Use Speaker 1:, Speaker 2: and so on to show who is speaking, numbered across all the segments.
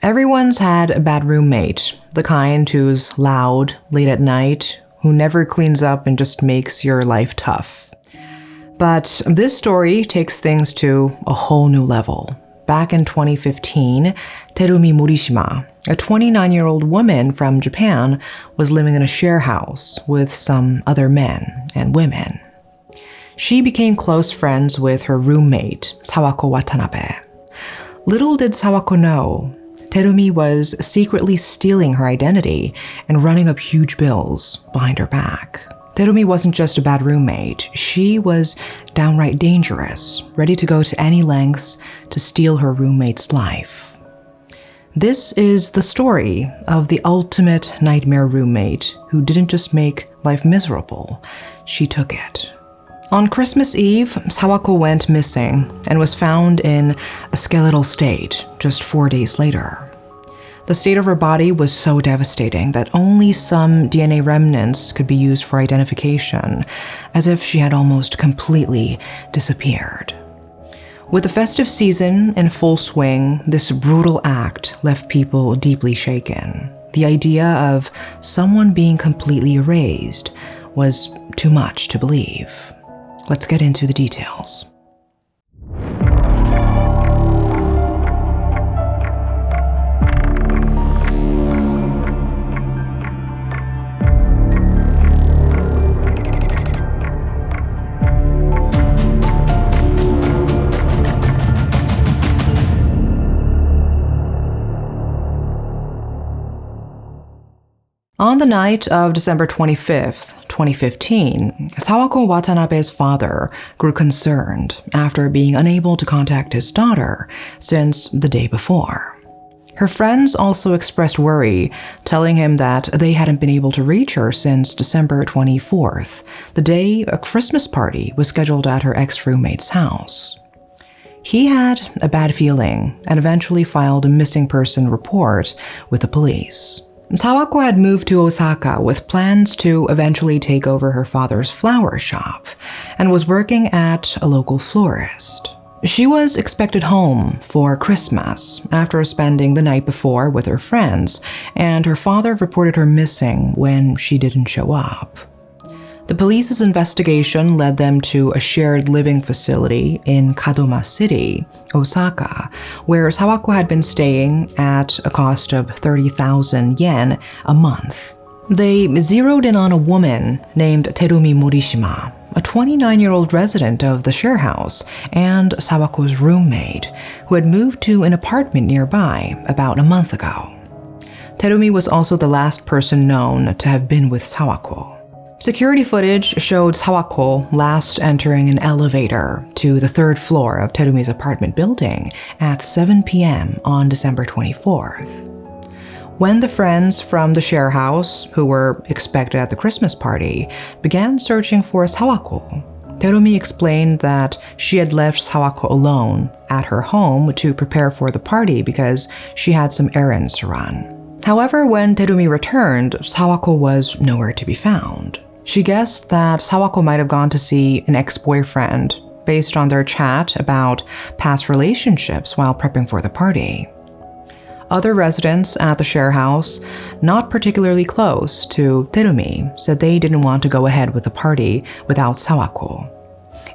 Speaker 1: Everyone's had a bad roommate, the kind who's loud, late at night, who never cleans up and just makes your life tough. But this story takes things to a whole new level. Back in 2015, Terumi Morishima, a 29-year-old woman from Japan, was living in a share house with some other men and women. She became close friends with her roommate, Sawako Watanabe. Little did Sawako know, Terumi was secretly stealing her identity and running up huge bills behind her back. Terumi wasn't just a bad roommate, she was downright dangerous, ready to go to any lengths to steal her roommate's life. This is the story of the ultimate nightmare roommate who didn't just make life miserable, she took it. On Christmas Eve, Sawako went missing and was found in a skeletal state just 4 days later. The state of her body was so devastating that only some DNA remnants could be used for identification, as if she had almost completely disappeared. With the festive season in full swing, this brutal act left people deeply shaken. The idea of someone being completely erased was too much to believe. Let's get into the details. On the night of December 25th, 2015, Sawako Watanabe's father grew concerned after being unable to contact his daughter since the day before. Her friends also expressed worry, telling him that they hadn't been able to reach her since December 24th, the day a Christmas party was scheduled at her ex-roommate's house. He had a bad feeling and eventually filed a missing person report with the police. Sawako had moved to Osaka with plans to eventually take over her father's flower shop and was working at a local florist. She was expected home for Christmas after spending the night before with her friends, and her father reported her missing when she didn't show up. The police's investigation led them to a shared living facility in Kadoma City, Osaka, where Sawako had been staying at a cost of 30,000 yen a month. They zeroed in on a woman named Terumi Morishima, a 29-year-old resident of the share house and Sawako's roommate, who had moved to an apartment nearby about a month ago. Terumi was also the last person known to have been with Sawako. Security footage showed Sawako last entering an elevator to the third floor of Terumi's apartment building at 7 p.m. on December 24th. When the friends from the share house, who were expected at the Christmas party, began searching for Sawako, Terumi explained that she had left Sawako alone at her home to prepare for the party because she had some errands to run. However, when Terumi returned, Sawako was nowhere to be found. She guessed that Sawako might have gone to see an ex-boyfriend based on their chat about past relationships while prepping for the party. Other residents at the share house, not particularly close to Terumi, said they didn't want to go ahead with the party without Sawako.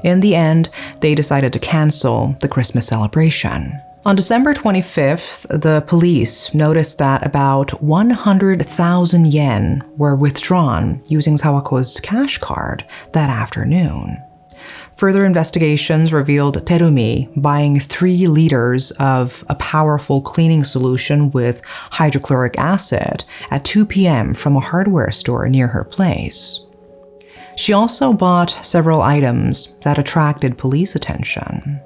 Speaker 1: In the end, they decided to cancel the Christmas celebration. On December 25th, the police noticed that about 100,000 yen were withdrawn using Sawako's cash card that afternoon. Further investigations revealed Terumi buying 3 liters of a powerful cleaning solution with hydrochloric acid at 2 p.m. from a hardware store near her place. She also bought several items that attracted police attention.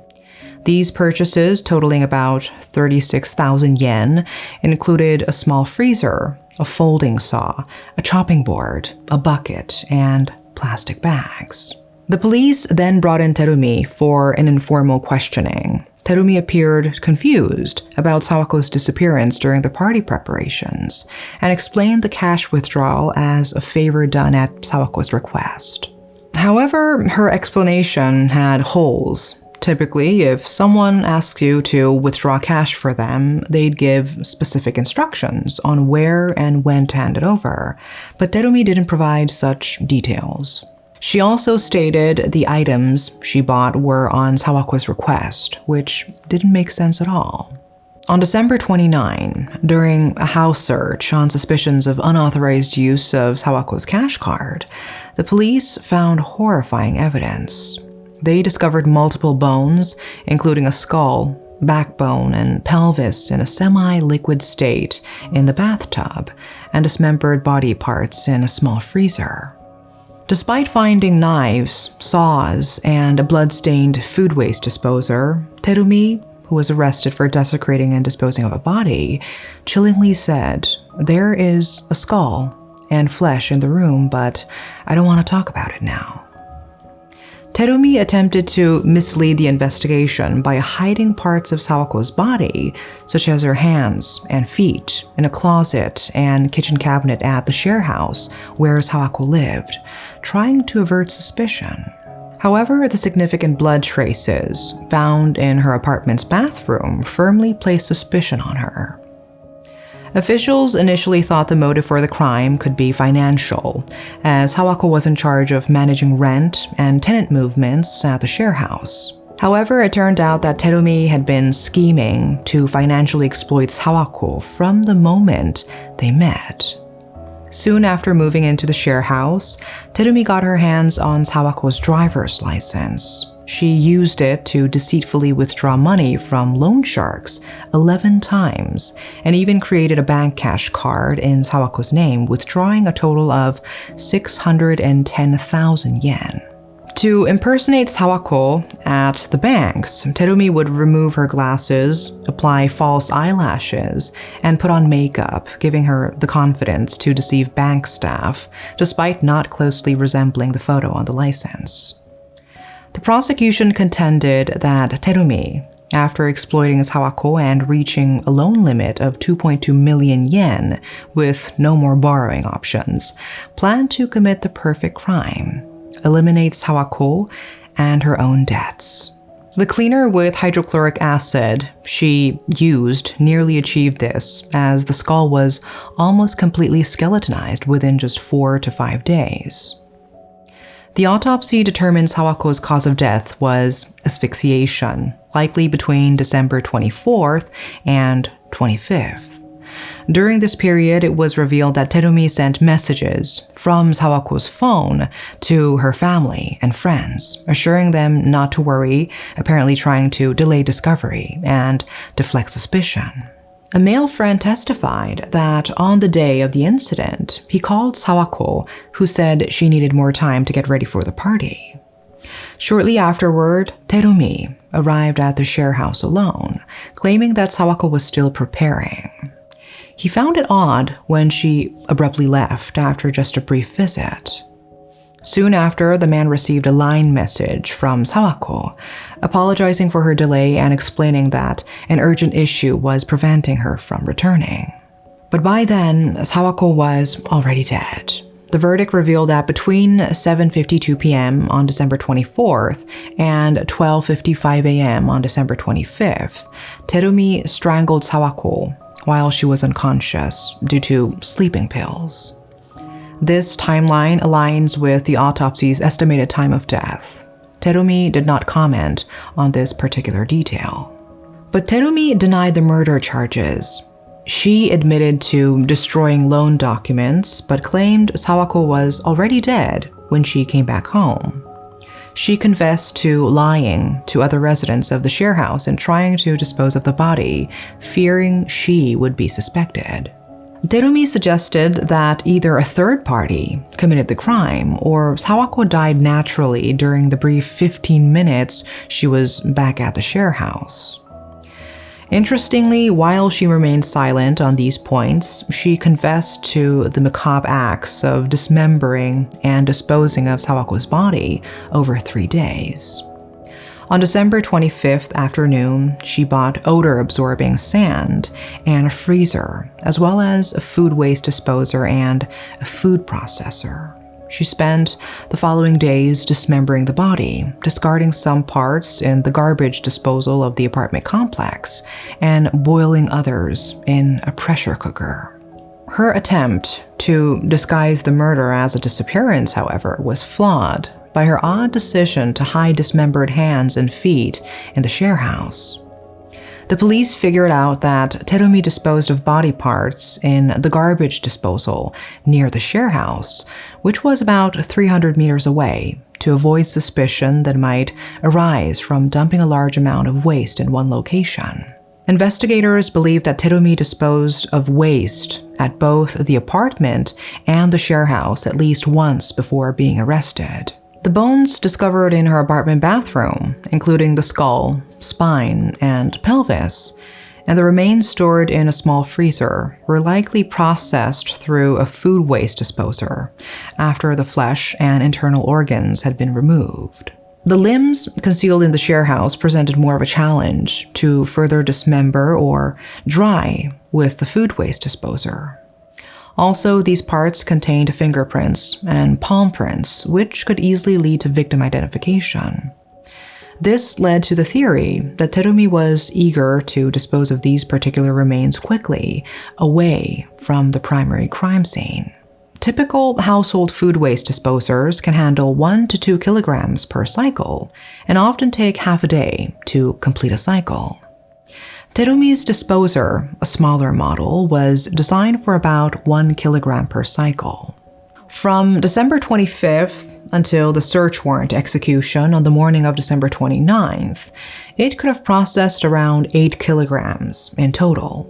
Speaker 1: These purchases, totaling about 36,000 yen, included a small freezer, a folding saw, a chopping board, a bucket, and plastic bags. The police then brought in Terumi for an informal questioning. Terumi appeared confused about Sawako's disappearance during the party preparations and explained the cash withdrawal as a favor done at Sawako's request. However, her explanation had holes Typically, if someone asks you to withdraw cash for them, they'd give specific instructions on where and when to hand it over, but Terumi didn't provide such details. She also stated the items she bought were on Sawako's request, which didn't make sense at all. On December 29, during a house search on suspicions of unauthorized use of Sawako's cash card, the police found horrifying evidence. They discovered multiple bones, including a skull, backbone, and pelvis in a semi-liquid state in the bathtub, and dismembered body parts in a small freezer. Despite finding knives, saws, and a blood-stained food waste disposer, Terumi, who was arrested for desecrating and disposing of a body, chillingly said, "There is a skull and flesh in the room, but I don't want to talk about it now." Terumi attempted to mislead the investigation by hiding parts of Sawako's body, such as her hands and feet, in a closet and kitchen cabinet at the share house where Sawako lived, trying to avert suspicion. However, the significant blood traces found in her apartment's bathroom firmly placed suspicion on her. Officials initially thought the motive for the crime could be financial, as Sawako was in charge of managing rent and tenant movements at the share house. However, it turned out that Terumi had been scheming to financially exploit Sawako from the moment they met. Soon after moving into the share house, Terumi got her hands on Sawako's driver's license. She used it to deceitfully withdraw money from loan sharks 11 times, and even created a bank cash card in Sawako's name, withdrawing a total of 610,000 yen. To impersonate Sawako at the banks, Terumi would remove her glasses, apply false eyelashes, and put on makeup, giving her the confidence to deceive bank staff, despite not closely resembling the photo on the license. The prosecution contended that Terumi, after exploiting Sawako and reaching a loan limit of 2.2 million yen with no more borrowing options, planned to commit the perfect crime: eliminate Sawako and her own debts. The cleaner with hydrochloric acid she used nearly achieved this, as the skull was almost completely skeletonized within just 4 to 5 days. The autopsy determined Sawako's cause of death was asphyxiation, likely between December 24th and 25th. During this period, it was revealed that Terumi sent messages from Sawako's phone to her family and friends, assuring them not to worry, apparently trying to delay discovery and deflect suspicion. A male friend testified that on the day of the incident, he called Sawako, who said she needed more time to get ready for the party. Shortly afterward, Terumi arrived at the share house alone, claiming that Sawako was still preparing. He found it odd when she abruptly left after just a brief visit. Soon after, the man received a line message from Sawako, apologizing for her delay and explaining that an urgent issue was preventing her from returning. But by then, Sawako was already dead. The verdict revealed that between 7:52 p.m. on December 24th and 12:55 a.m. on December 25th, Terumi strangled Sawako while she was unconscious due to sleeping pills. This timeline aligns with the autopsy's estimated time of death. Terumi did not comment on this particular detail. But Terumi denied the murder charges. She admitted to destroying loan documents, but claimed Sawako was already dead when she came back home. She confessed to lying to other residents of the share house and trying to dispose of the body, fearing she would be suspected. Terumi suggested that either a third party committed the crime or Sawako died naturally during the brief 15 minutes she was back at the share house. Interestingly, while she remained silent on these points, she confessed to the macabre acts of dismembering and disposing of Sawako's body over 3 days. On December 25th afternoon, she bought odor-absorbing sand and a freezer, as well as a food waste disposer and a food processor. She spent the following days dismembering the body, discarding some parts in the garbage disposal of the apartment complex, and boiling others in a pressure cooker. Her attempt to disguise the murder as a disappearance, however, was flawed by her odd decision to hide dismembered hands and feet in the share house. The police figured out that Terumi disposed of body parts in the garbage disposal near the share house, which was about 300 meters away, to avoid suspicion that might arise from dumping a large amount of waste in one location. Investigators believe that Terumi disposed of waste at both the apartment and the share house at least once before being arrested. The bones discovered in her apartment bathroom, including the skull, spine, and pelvis, and the remains stored in a small freezer, were likely processed through a food waste disposer after the flesh and internal organs had been removed. The limbs concealed in the share house presented more of a challenge to further dismember or dry with the food waste disposer. Also, these parts contained fingerprints and palm prints, which could easily lead to victim identification. This led to the theory that Terumi was eager to dispose of these particular remains quickly, away from the primary crime scene. Typical household food waste disposers can handle 1 to 2 kilograms per cycle, and often take half a day to complete a cycle. Terumi's disposer, a smaller model, was designed for about 1 kilogram per cycle. From December 25th until the search warrant execution on the morning of December 29th, it could have processed around 8 kilograms in total.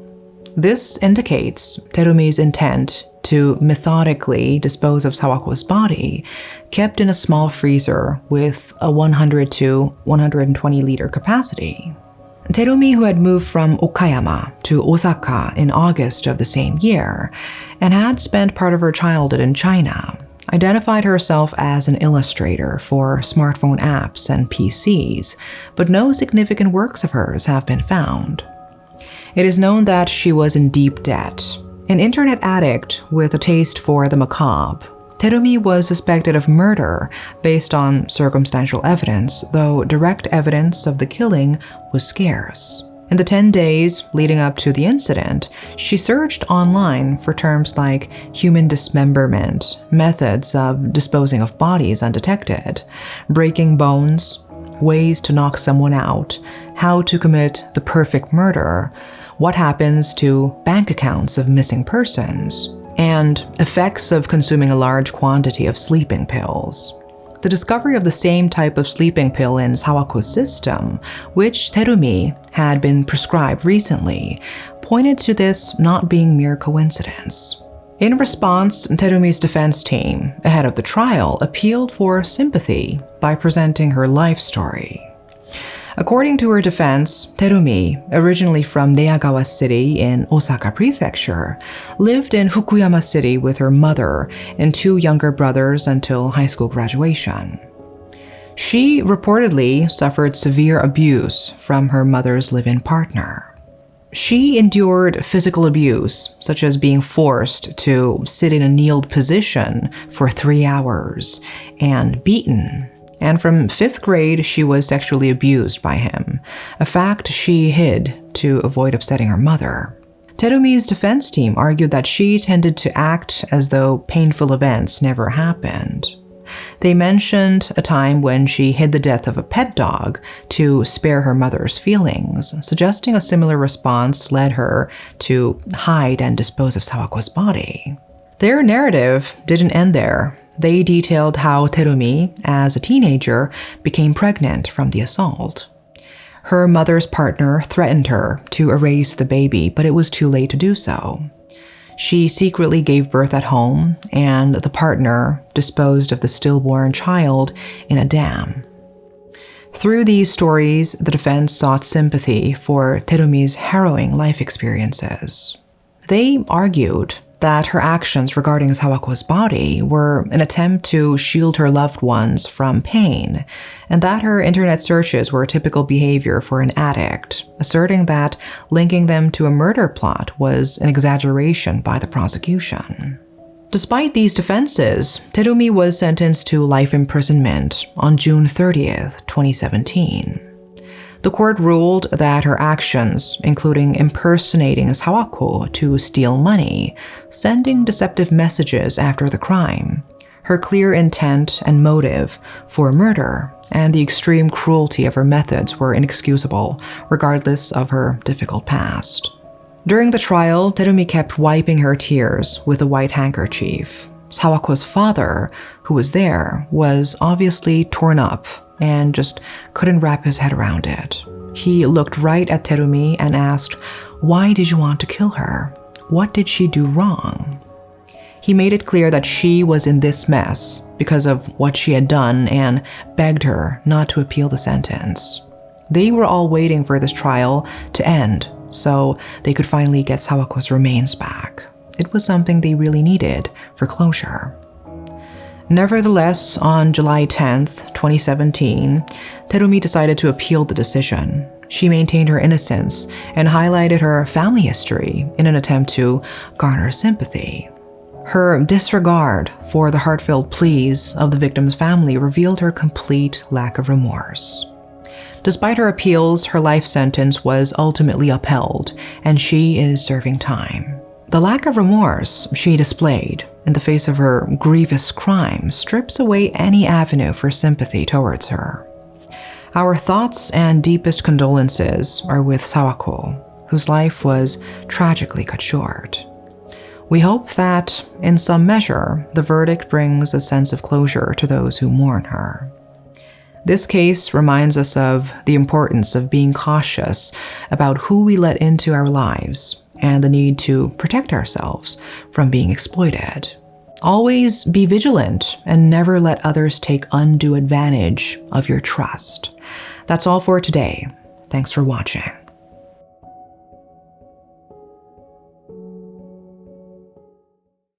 Speaker 1: This indicates Terumi's intent to methodically dispose of Sawako's body, kept in a small freezer with a 100 to 120 liter capacity. Terumi, who had moved from Okayama to Osaka in August of the same year and had spent part of her childhood in China, identified herself as an illustrator for smartphone apps and PCs, but no significant works of hers have been found. It is known that she was in deep debt. An internet addict with a taste for the macabre, Terumi was suspected of murder based on circumstantial evidence, though direct evidence of the killing was scarce. In the 10 days leading up to the incident, she searched online for terms like human dismemberment, methods of disposing of bodies undetected, breaking bones, ways to knock someone out, how to commit the perfect murder, what happens to bank accounts of missing persons, and effects of consuming a large quantity of sleeping pills. The discovery of the same type of sleeping pill in Sawako's system, which Terumi had been prescribed recently, pointed to this not being mere coincidence. In response, Terumi's defense team, ahead of the trial, appealed for sympathy by presenting her life story. According to her defense, Terumi, originally from Neagawa City in Osaka Prefecture, lived in Fukuyama City with her mother and 2 younger brothers until high school graduation. She reportedly suffered severe abuse from her mother's live-in partner. She endured physical abuse, such as being forced to sit in a kneeled position for 3 hours and beaten. And from 5th grade, she was sexually abused by him, a fact she hid to avoid upsetting her mother. Terumi's defense team argued that she tended to act as though painful events never happened. They mentioned a time when she hid the death of a pet dog to spare her mother's feelings, suggesting a similar response led her to hide and dispose of Sawako's body. Their narrative didn't end there. They detailed how Terumi, as a teenager, became pregnant from the assault. Her mother's partner threatened her to erase the baby, but it was too late to do so. She secretly gave birth at home, and the partner disposed of the stillborn child in a dam. Through these stories, the defense sought sympathy for Terumi's harrowing life experiences. They argued that her actions regarding Sawako's body were an attempt to shield her loved ones from pain, and that her internet searches were typical behavior for an addict, asserting that linking them to a murder plot was an exaggeration by the prosecution. Despite these defenses, Terumi was sentenced to life imprisonment on June 30th, 2017. The court ruled that her actions, including impersonating Sawako to steal money, sending deceptive messages after the crime, her clear intent and motive for murder, and the extreme cruelty of her methods were inexcusable, regardless of her difficult past. During the trial, Terumi kept wiping her tears with a white handkerchief. Sawako's father, who was there, was obviously torn up and just couldn't wrap his head around it. He looked right at Terumi and asked, "Why did you want to kill her? What did she do wrong?" He made it clear that she was in this mess because of what she had done and begged her not to appeal the sentence. They were all waiting for this trial to end so they could finally get Sawako's remains back. It was something they really needed for closure. Nevertheless, on July 10th, 2017, Terumi decided to appeal the decision. She maintained her innocence and highlighted her family history in an attempt to garner sympathy. Her disregard for the heartfelt pleas of the victim's family revealed her complete lack of remorse. Despite her appeals, her life sentence was ultimately upheld, and she is serving time. The lack of remorse she displayed in the face of her grievous crime strips away any avenue for sympathy towards her. Our thoughts and deepest condolences are with Sawako, whose life was tragically cut short. We hope that, in some measure, the verdict brings a sense of closure to those who mourn her. This case reminds us of the importance of being cautious about who we let into our lives and the need to protect ourselves from being exploited. Always be vigilant and never let others take undue advantage of your trust. That's all for today. Thanks for watching.